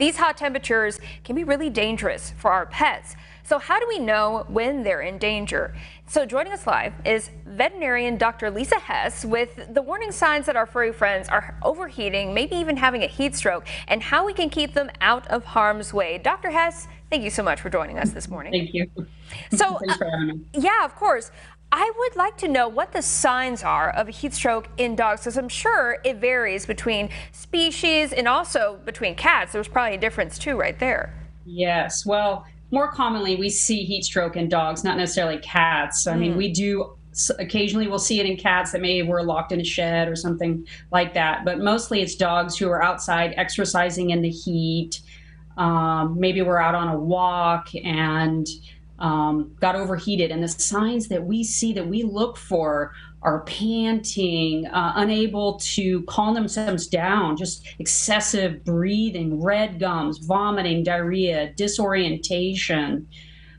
These hot temperatures can be really dangerous for our pets. So how do we know when they're in danger? So joining us live is veterinarian Dr. Lisa Hess with the warning signs that our furry friends are overheating, maybe even having a heat stroke, and how we can keep them out of harm's way. Dr. Hess, thank you so much for joining us this morning. Thank you. So, Thanks for having me. Yeah, of course. I would like to know what the signs are of a heat stroke in dogs, because I'm sure it varies between species and also between cats. There's probably a difference too right there. Yes. Well, more commonly we see heat stroke in dogs, not necessarily cats. I mean, we do occasionally we'll see it in cats that maybe were locked in a shed or something like that. But mostly it's dogs who are outside exercising in the heat. Maybe we're out on a walk and got overheated. And the signs that we see that we look for are panting, unable to calm themselves down, just excessive breathing, red gums, vomiting, diarrhea, disorientation.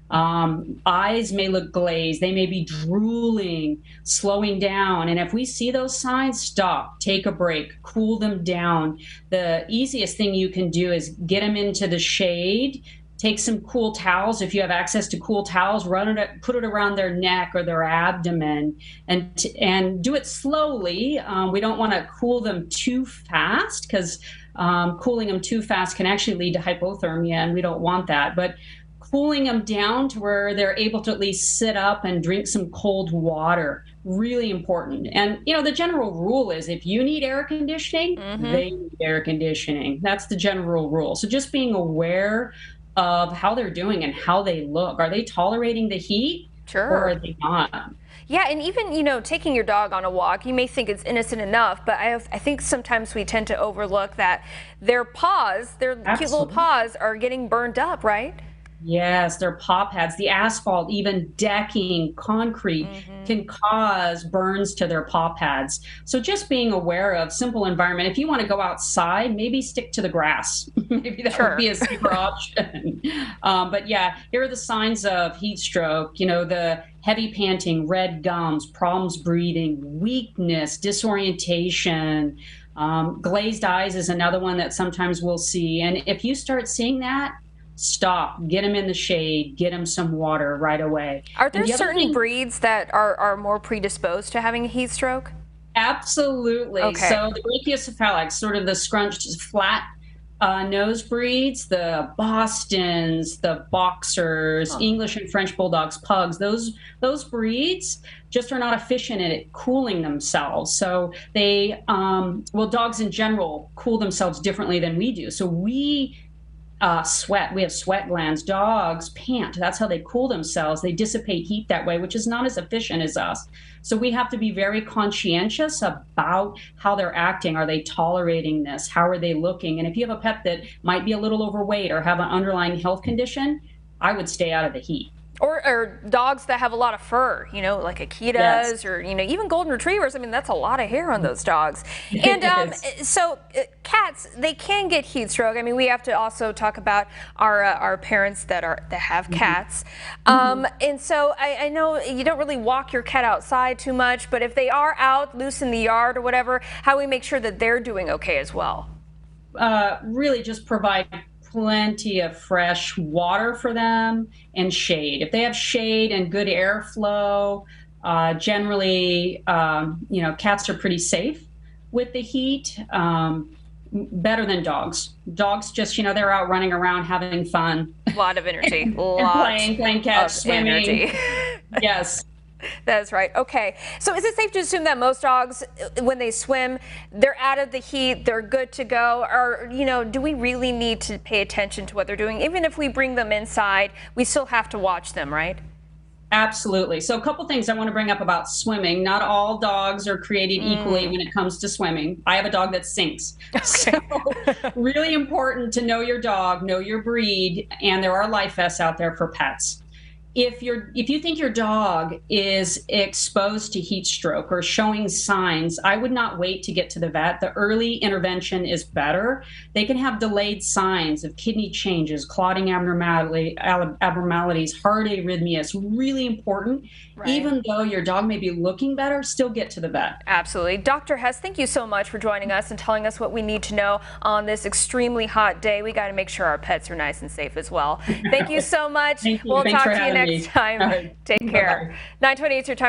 Eyes may look glazed. They may be drooling, slowing down. And if we see those signs, stop, take a break, cool them down. The easiest thing you can do is get them into the shade. Take some cool towels. If you have access to cool towels, put it around their neck or their abdomen, and do it slowly. We don't want to cool them too fast, because cooling them too fast can actually lead to hypothermia, and we don't want that. But cooling them down to where they're able to at least sit up and drink some cold water, really important. And the general rule is if you need air conditioning, they need air conditioning. That's the general rule. So just being aware of how they're doing and how they look. Are they tolerating the heat? Sure. Or are they not? Yeah, and even, taking your dog on a walk, you may think it's innocent enough, but I think sometimes we tend to overlook that their paws, their cute little paws, are getting burned up, right? Yes, their paw pads, the asphalt, even decking, concrete can cause burns to their paw pads. So just being aware of simple environment. If you want to go outside, maybe stick to the grass. Maybe that would be a safer option. But yeah, here are the signs of heat stroke. The heavy panting, red gums, problems breathing, weakness, disorientation. Glazed eyes is another one that sometimes we'll see. And if you start seeing that, stop, get them in the shade, get them some water right away. Are there certain breeds that are more predisposed to having a heat stroke? Absolutely. Okay. So the Brachycephalics, sort of the scrunched, flat nose breeds, the Bostons, the Boxers, English and French Bulldogs, Pugs, those breeds just are not efficient at cooling themselves. So they, dogs in general cool themselves differently than we do. So we sweat. We have sweat glands. Dogs pant. That's how they cool themselves. They dissipate heat that way, which is not as efficient as us. So we have to be very conscientious about how they're acting. Are they tolerating this? How are they looking? And if you have a pet that might be a little overweight or have an underlying health condition, I would stay out of the heat. Or dogs that have a lot of fur, like Akitas, or even golden retrievers. I mean, that's a lot of hair on those dogs. And so cats, they can get heat stroke. I mean, we have to also talk about our parents that have cats. And so I know you don't really walk your cat outside too much, but if they are out loose in the yard or whatever, how do we make sure that they're doing okay as well? Really just provide plenty of fresh water for them and shade. If they have shade and good airflow, generally, cats are pretty safe with the heat, better than dogs. Dogs just, they're out running around having fun. A lot of energy. playing catch, swimming. Yes. That's right. Okay. So is it safe to assume that most dogs, when they swim, they're out of the heat, they're good to go? Or, do we really need to pay attention to what they're doing? Even if we bring them inside, we still have to watch them, right? Absolutely. So a couple things I want to bring up about swimming. Not all dogs are created equally when it comes to swimming. I have a dog that sinks. Okay. So really important to know your dog, know your breed, and there are life vests out there for pets. if you think your dog is exposed to heat stroke or showing signs, I would not wait to get to the vet. The early intervention is better. They can have delayed signs of kidney changes, clotting abnormalities, heart arrhythmia. It's really important. Right. Even though your dog may be looking better, still get to the vet. Absolutely. Dr. Hess, thank you so much for joining us and telling us what we need to know on this extrememely hot day. We got to make sure our pets are nice and safe as well. Thank you so much. Thank you. We'll Thanks talk for to you having next me. time. All right. Take care. Bye-bye. 9:28 is your time.